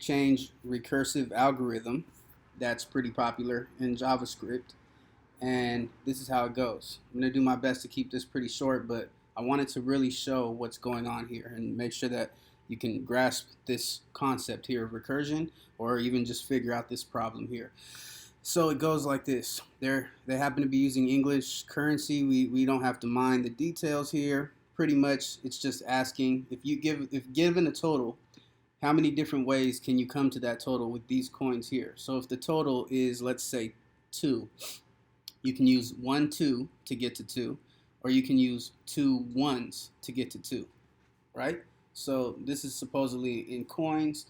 change recursive algorithm that's pretty popular in JavaScript. And this is how it goes. I'm going to do my best to keep this pretty short, but I wanted to really show what's going on here and make sure that you can grasp this concept here of recursion, or even just figure out this problem here. So it goes like this. They happen to be using English currency. We don't have to mind the details here. Pretty much it's just asking if given a total, how many different ways can you come to that total with these coins here? So if the total is, let's say, 2, you can use 1 2 to get to 2, or you can use 2 1s to get to 2, right? So this is supposedly in coins.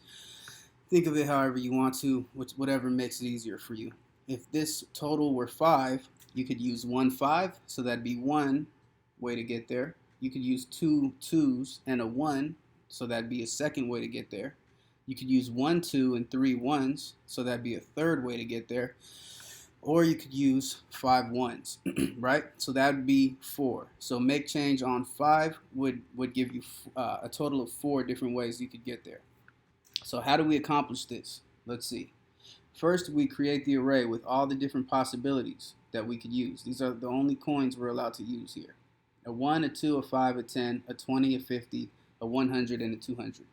Think of it however you want to, whatever makes it easier for you. If this total were 5, you could use 1 5, so that'd be one way to get there. You could use 2 2s and a 1, so that'd be a second way to get there. You could use 1 2 and 3 1s, so that'd be a third way to get there. Or you could use 5 1s, right? So that would be 4. So makeChange on 5 would give you a total of 4 different ways you could get there. So how do we accomplish this? Let's see. First, we create the array with all the different possibilities that we could use. These are the only coins we're allowed to use here. A 1, a 2, a 5, a 10, a 20, a 50, a 100, and a 200.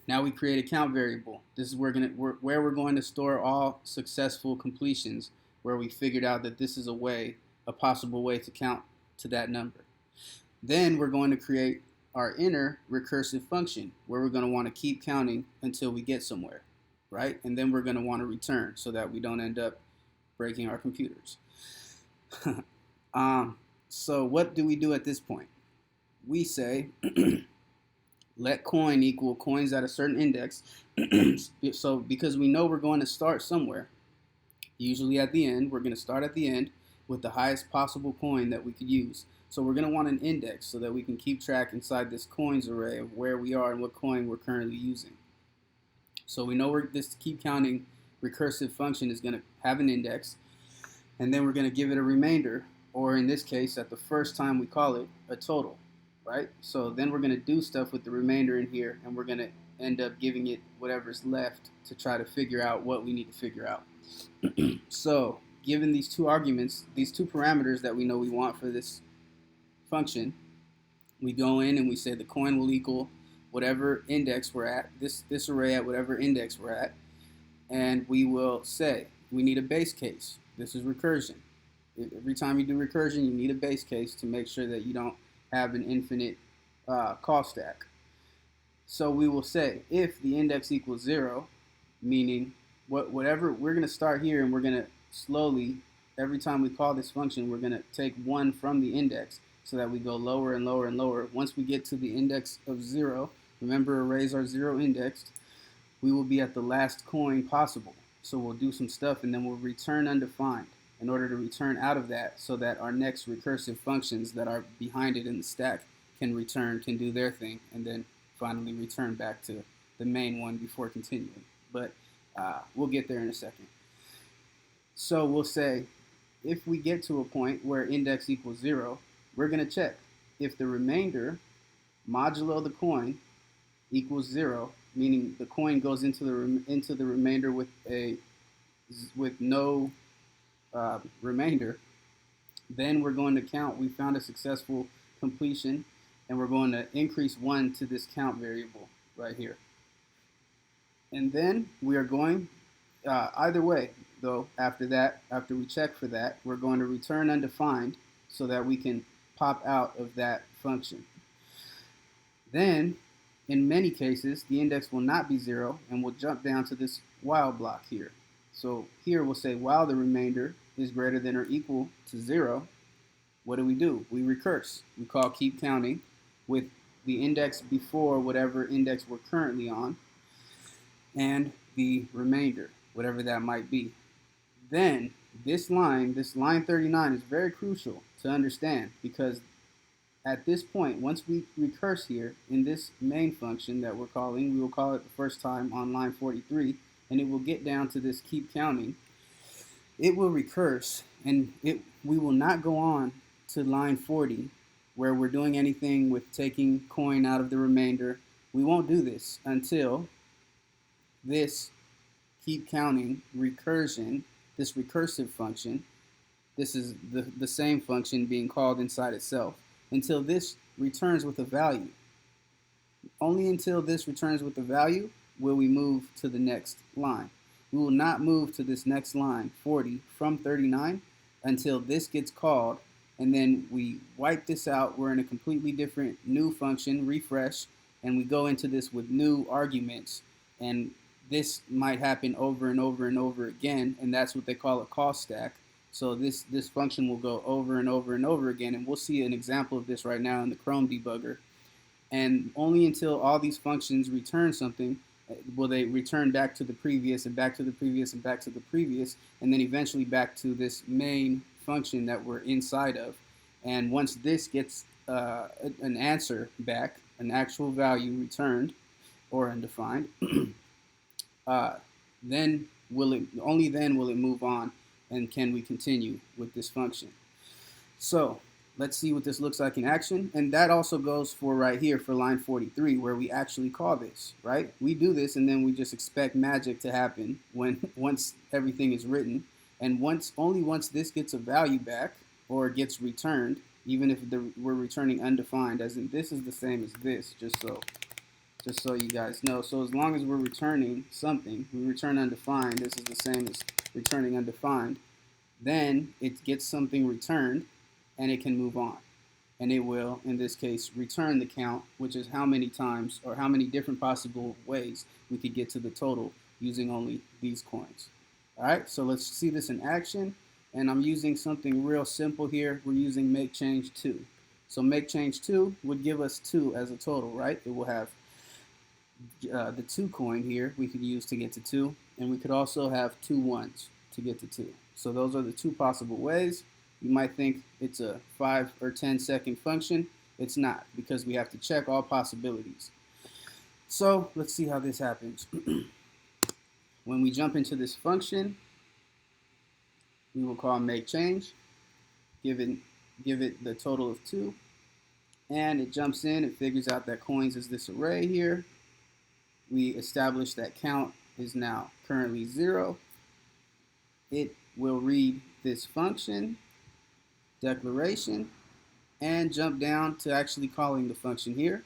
Now we create a count variable. This is where we're going to store all successful completions where we figured out that this is a possible way to count to that number. Then we're going to create our inner recursive function where we're going to want to keep counting until we get somewhere, right? And then we're going to want to return so that we don't end up breaking our computers. So what do we do at this point? We say let coin equal coins at a certain index. So because we know we're going to start somewhere, usually at the end, we're going to start at the end with the highest possible coin that we could use. So we're going to want an index so that we can keep track inside this coins array of where we are and what coin we're currently using. So we know this keep counting recursive function is going to have an index, and then we're going to give it a remainder, or in this case, at the first time we call it, a total. Right? So then we're going to do stuff with the remainder in here, and we're going to end up giving it whatever's left to try to figure out what we need to figure out. So given these two arguments, these two parameters that we know we want for this function, we go in and we say the coin will equal whatever index we're at, this array at whatever index we're at, and we will say we need a base case. This is recursion. Every time you do recursion, you need a base case to make sure that you don't have an infinite call stack. So we will say if the index equals 0, meaning whatever, we're going to start here and we're going to slowly, every time we call this function, we're going to take 1 from the index so that we go lower and lower and lower. Once we get to the index of 0, remember arrays are 0 indexed, we will be at the last coin possible. So we'll do some stuff and then we'll return undefined in order to return out of that so that our next recursive functions that are behind it in the stack can do their thing, and then finally return back to the main one before continuing. But we'll get there in a second. So we'll say if we get to a point where index equals 0, we're going to check if the remainder modulo the coin equals 0, meaning the coin goes into the remainder with no remainder, then we're going to count. We found a successful completion, and we're going to increase 1 to this count variable right here. And then we are going, either way though, after we check for that, we're going to return undefined so that we can pop out of that function. Then, in many cases, the index will not be 0, and we'll jump down to this while block here. So here we'll say while the remainder is greater than or equal to 0, what do? We recurse. We call keep counting with the index before whatever index we're currently on and the remainder, whatever that might be. Then this line 39 is very crucial to understand, because at this point, once we recurse here in this main function that we're calling, we will call it the first time on line 43, and it will get down to this keep counting. It will recurse, and we will not go on to line 40 where we're doing anything with taking coin out of the remainder. We won't do this until this keep counting recursion, this recursive function, this is the same function being called inside itself, until this returns with a value. Only until this returns with a value will we move to the next line. We will not move to this next line, 40, from 39, until this gets called, and then we wipe this out. We're in a completely different new function, refresh, and we go into this with new arguments, and this might happen over and over and over again, and that's what they call a call stack. So this function will go over and over and over again, and we'll see an example of this right now in the Chrome debugger. And only until all these functions return something will they return back to the previous and back to the previous and back to the previous, and then eventually back to this main function that we're inside of. And once this gets an answer back, an actual value returned or undefined, then only then will it move on, and can we continue with this function. So let's see what this looks like in action. And that also goes for right here for line 43, where we actually call this, right? We do this and then we just expect magic to happen once everything is written. And only once this gets a value back or gets returned, even if we're returning undefined, as in this is the same as this, just so you guys know. So as long as we're returning something, we return undefined, this is the same as returning undefined, then it gets something returned and it can move on. And it will, in this case, return the count, which is how many times or how many different possible ways we could get to the total using only these coins. All right, so let's see this in action. And I'm using something real simple here. We're using makeChange 2. So makeChange 2 would give us 2 as a total, right? It will have the 2 coin here we could use to get to 2, and we could also have 2 1s to get to 2. So those are the 2 possible ways. You might think it's a 5 or 10 second function. It's not, because we have to check all possibilities. So let's see how this happens. When we jump into this function, we will call makeChange, give it the total of 2, and it jumps in, it figures out that coins is this array here. We establish that count is now currently 0. It will read this function, declaration, and jump down to actually calling the function here.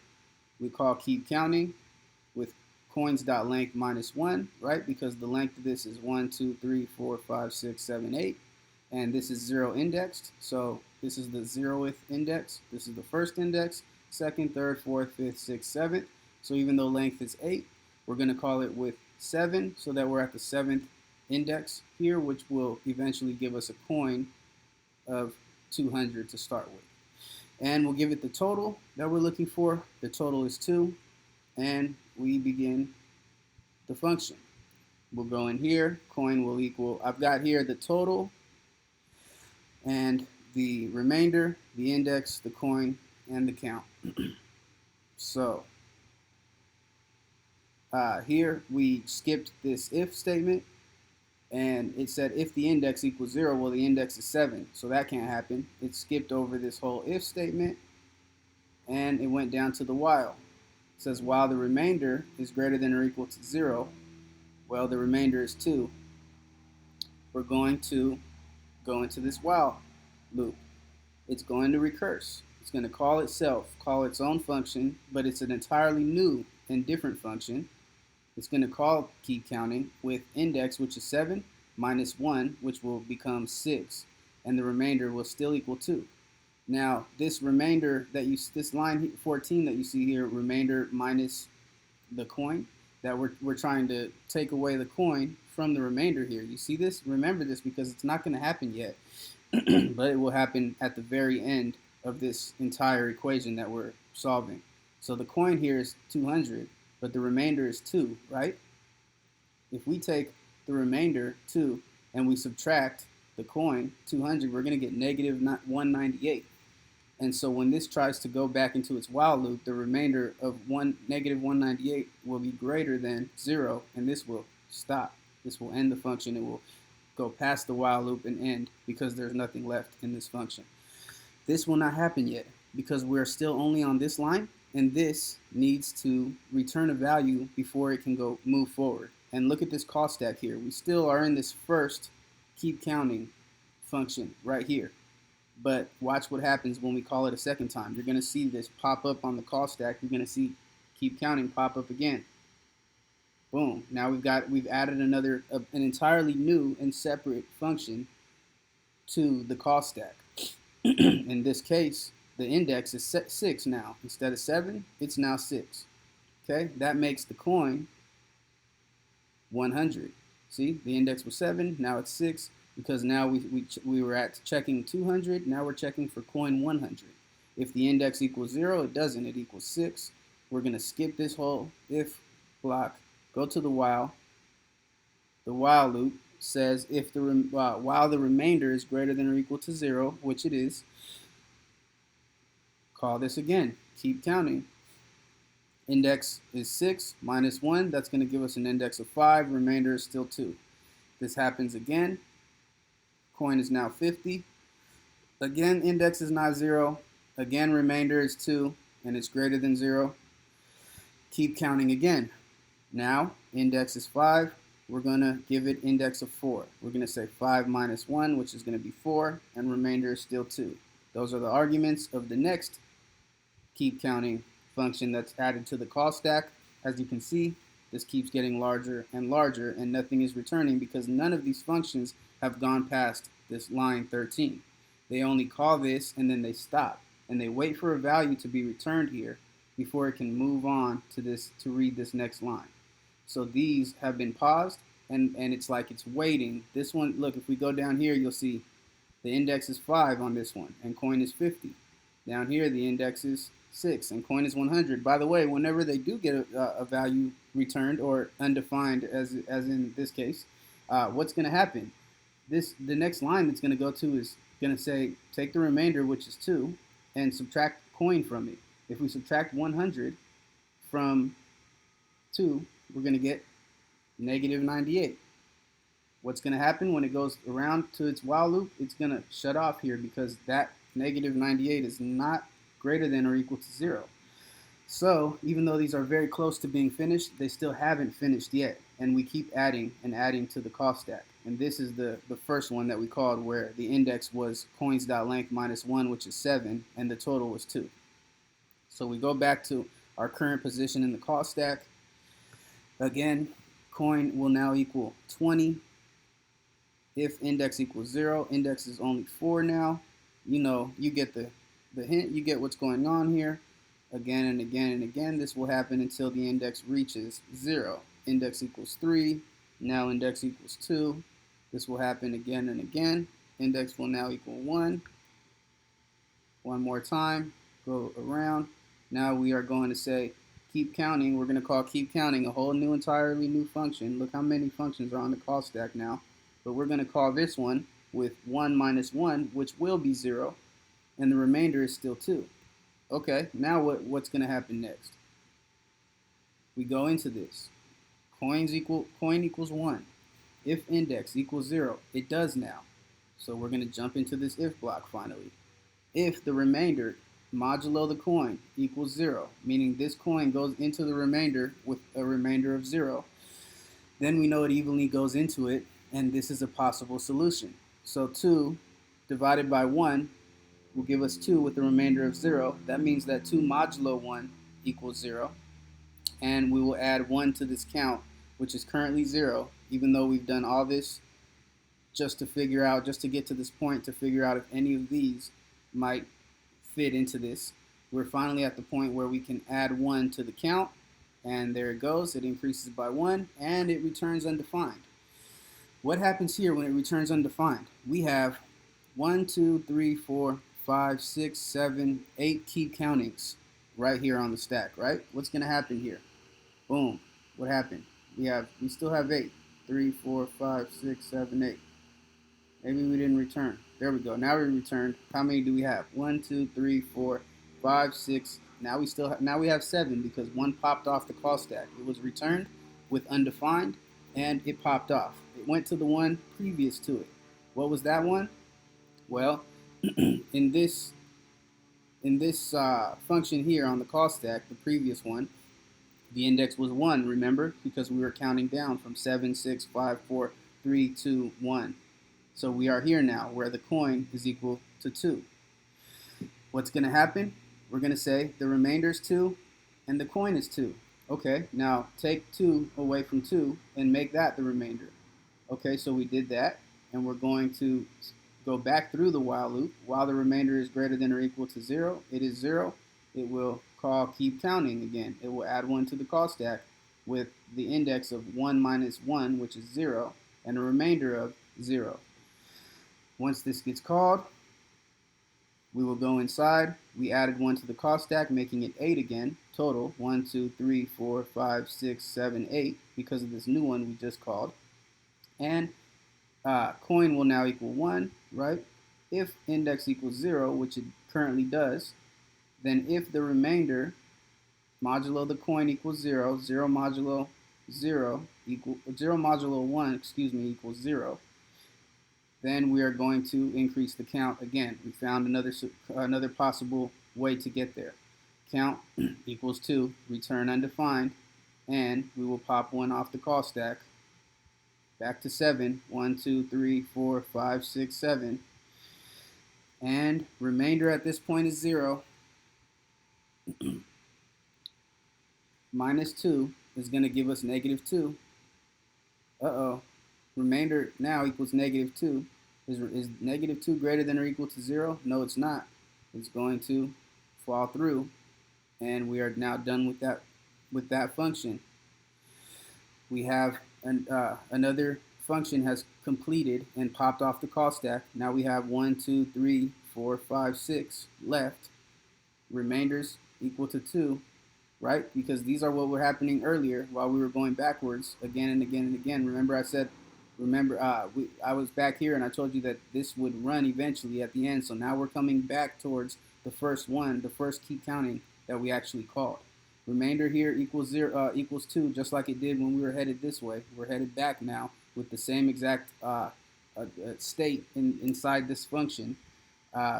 We call keep counting with coins.length -1, right? Because the length of this is 1, 2, 3, 4, 5, 6, 7, 8. And this is 0 indexed. So this is the 0th index. This is the first index, second, third, fourth, fifth, sixth, seventh. So even though length is 8, we're going to call it with 7 so that we're at the 7th index here, which will eventually give us a coin of 200 to start with. And we'll give it the total that we're looking for. The total is 2. And we begin the function. We'll go in here. Coin will equal, I've got here the total and the remainder, the index, the coin, and the count. So here we skipped this if statement, and it said if the index equals 0, well, the index is 7, so that can't happen. It skipped over this whole if statement, and it went down to the while. It says while the remainder is greater than or equal to 0, well, the remainder is 2. We're going to go into this while loop. It's going to recurse. It's going to call itself, call its own function, but it's an entirely new and different function. It's going to call keep counting with index, which is 7, -1, which will become 6, and the remainder will still equal 2. Now, this remainder this line 14 that you see here, remainder minus the coin, that we're trying to take away the coin from the remainder here. You see this? Remember this, because it's not going to happen yet, but it will happen at the very end of this entire equation that we're solving. So the coin here is 200, but the remainder is 2, right? If we take the remainder 2 and we subtract the coin 200, we're going to get negative 198. And so when this tries to go back into its while loop, the remainder of negative 198 will be greater than 0, and this will stop. This will end the function. It will go past the while loop and end, because there's nothing left in this function. This will not happen yet, because we're still only on this line, and this needs to return a value before it can go move forward. And look at this call stack here. We still are in this first keep counting function right here. But watch what happens when we call it a second time. You're going to see this pop up on the call stack. You're going to see keep counting pop up again. Boom. Now we've added an entirely new and separate function to the call stack. In this case, the index is 6 now. Instead of 7, it's now 6. Okay, that makes the coin 100. See, the index was 7, now it's 6, because now we were at checking 200, now we're checking for coin 100. If the index equals 0, it doesn't, it equals 6. We're going to skip this whole if block, go to the while. The while loop says if while the remainder is greater than or equal to 0, which it is, call this again, keep counting. Index is 6 minus 1, that's going to give us an index of 5, remainder is still 2. This happens again, coin is now 50. Again, index is not 0, again remainder is 2, and it's greater than 0. Keep counting again. Now, index is 5, we're going to give it index of 4. We're going to say 5 minus 1, which is going to be 4, and remainder is still 2. Those are the arguments of the next keep counting function that's added to the call stack. As you can see, this keeps getting larger and larger, and nothing is returning because none of these functions have gone past this line 13. They only call this and then they stop, and they wait for a value to be returned here before it can move on to this to read this next line. So these have been paused, and it's like it's waiting. This one, look, if we go down here, you'll see the index is 5 on this one, and coin is 50. Down here, the index is 6, and coin is 100. By the way, whenever they do get a value returned or undefined, as in this case, what's going to happen? The next line that's going to go to is going to say, take the remainder, which is 2, and subtract coin from it. If we subtract 100 from 2, we're going to get negative 98. What's going to happen when it goes around to its while loop? It's going to shut off here because that negative 98 is not greater than or equal to 0. So even though these are very close to being finished, they still haven't finished yet. And we keep adding and adding to the call stack. And this is the first one that we called, where the index was coins.length minus 1, which is 7, and the total was 2. So we go back to our current position in the call stack. Again, coin will now equal 20. If index equals 0, index is only 4 now. You know, you get the hint, you get what's going on here. Again and again and again, this will happen until the index reaches 0. Index equals 3, now index equals 2. This will happen again and again. Index will now equal 1. One more time, go around. Now we are going to say keep counting. We're going to call keep counting a whole new, entirely new function. Look how many functions are on the call stack now. But we're going to call this one with 1 minus 1, which will be 0, and the remainder is still 2. Okay, now what's going to happen next? We go into this. Coin equals 1. If index equals 0, it does now. So we're going to jump into this if block finally. If the remainder modulo the coin equals 0, meaning this coin goes into the remainder with a remainder of 0, then we know it evenly goes into it, and this is a possible solution. So 2 divided by 1 will give us 2 with a remainder of 0. That means that 2 modulo 1 equals 0, and we will add 1 to this count, which is currently 0, even though we've done all this just to get to this point to figure out if any of these might fit into this. We're finally at the point where we can add 1 to the count, and there it goes. It increases by 1, and it returns undefined. What happens here when it returns undefined? We have 1, 2, 3, 4, 5, 6, 7, 8 keep countings right here on the stack, right? What's going to happen here? Boom. What happened? We still have 8. 3, 4, 5, 6, 7, 8. Maybe we didn't return. There we go. Now we returned. How many do we have? 1, 2, 3, 4, 5, 6. Now we have 7 because 1 popped off the call stack. It was returned with undefined, and it popped off. It went to the one previous to it. What was that one? Well, in this function here on the call stack, the previous one, The index was 1, remember, because we were counting down from 7, 6, 5, 4, 3, 2, 1. So we are here now where the coin is equal to 2. What's going to happen? We're going to say the remainder is 2 and the coin is 2. Okay, now take 2 away from 2 and make that the remainder. Okay, so we did that, and we're going to go back through the while loop. While the remainder is greater than or equal to 0, it is 0. It will call keep counting again. It will add 1 to the call stack with the index of 1 minus 1, which is 0, and a remainder of 0. Once this gets called, we will go inside. We added 1 to the call stack, making it 8 again. Total 1, 2, 3, 4, 5, 6, 7, 8 because of this new one we just called. And coin will now equal 1, right? If index equals 0, which it currently does, then if the remainder modulo the coin equals 0, 0 modulo 0 equal 0 modulo 1, equals 0, then we are going to increase the count again. We found another possible way to get there. Count equals 2, return undefined, and we will pop 1 off the call stack. Back to 7, 1, 2, 3, 4, 5, 6, 7. And remainder at this point is 0. Minus 2 is going to give us negative 2. Uh-oh. Remainder now equals negative 2. Is negative 2 greater than or equal to 0? No, it's not. It's going to fall through, and we are now done with that function. We have another function has completed and popped off the call stack. Now we have 1, 2, 3, 4, 5, 6 left. Remainders equal to 2, right? Because these are what were happening earlier while we were going backwards again and again and again. Remember I said, I was back here and I told you that this would run eventually at the end. So now we're coming back towards the first one, the first keep counting that we actually called. Remainder here equals 2, just like it did when we were headed this way. We're headed back now with the same exact state inside this function.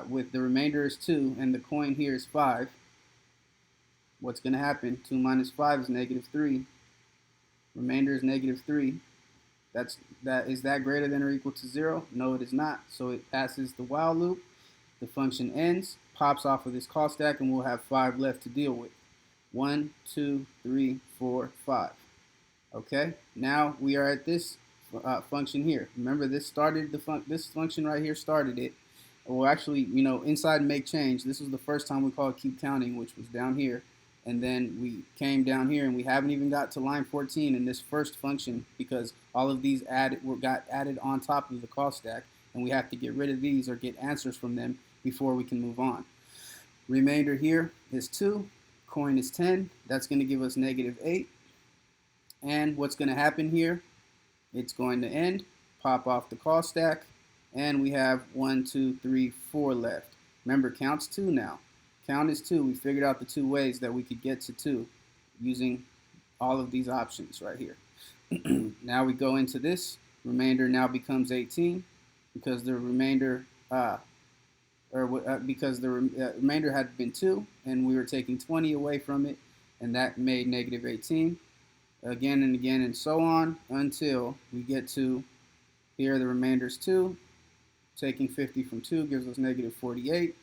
With the remainder is 2 and the coin here is 5. What's going to happen? 2 minus 5 is negative 3. Remainder is negative 3. Is that greater than or equal to 0? No, it is not. So it passes the while loop. The function ends, pops off of this call stack, and we'll have 5 left to deal with. 1, 2, 3, 4, 5. Okay, now we are at this function here. Remember, this started this function right here started it. Well, actually, inside makeChange, this was the first time we called keep counting, which was down here. And then we came down here, and we haven't even got to line 14 in this first function because all of these got added on top of the call stack, and we have to get rid of these or get answers from them before we can move on. Remainder here is 2. Coin is 10. That's going to give us negative 8. And what's going to happen here? It's going to end, pop off the call stack, and we have 1, 2, 3, 4 left. Remember, count's 2 now. Count is 2. We figured out the 2 ways that we could get to 2 using all of these options right here. Now we go into this. Remainder now becomes 18 because the remainder remainder had been 2 and we were taking 20 away from it, and that made negative 18. Again and again and so on until we get to here. The remainder is 2. Taking 50 from 2 gives us negative 48.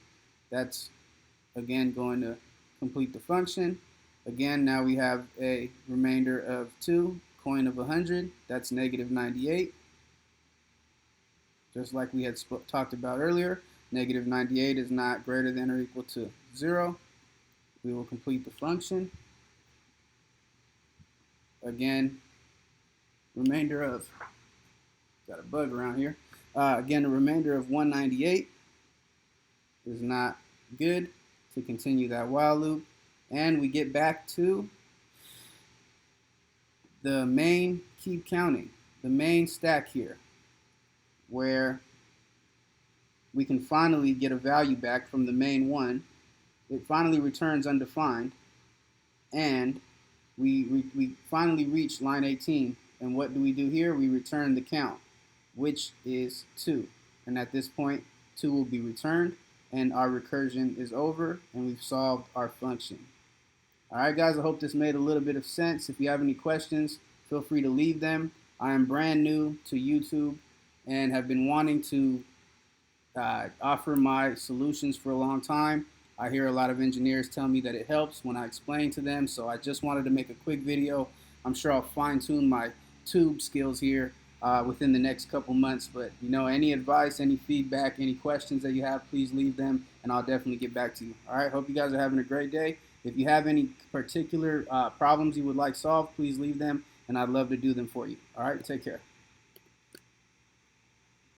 That's again going to complete the function. Again, now we have a remainder of 2, coin of 100. That's negative 98. Just like we had talked about earlier, negative 98 is not greater than or equal to 0. We will complete the function. Again, remainder of, got a bug around here. Again, the remainder of 198 is not good to continue that while loop. And we get back to the main keep counting, the main stack here, where we can finally get a value back from the main one. It finally returns undefined, and we finally reach line 18. And what do we do here? We return the count, which is 2. And at this point, 2 will be returned, and our recursion is over, and we've solved our function. All right, guys, I hope this made a little bit of sense. If you have any questions, feel free to leave them. I am brand new to YouTube and have been wanting to offer my solutions for a long time. I hear a lot of engineers tell me that it helps when I explain to them, so I just wanted to make a quick video. I'm sure I'll fine-tune my tube skills here within the next couple months, but any advice, any feedback, any questions that you have, please leave them and I'll definitely get back to you. All right, hope you guys are having a great day. If you have any particular problems you would like solved, please leave them and I'd love to do them for you. All right, take care.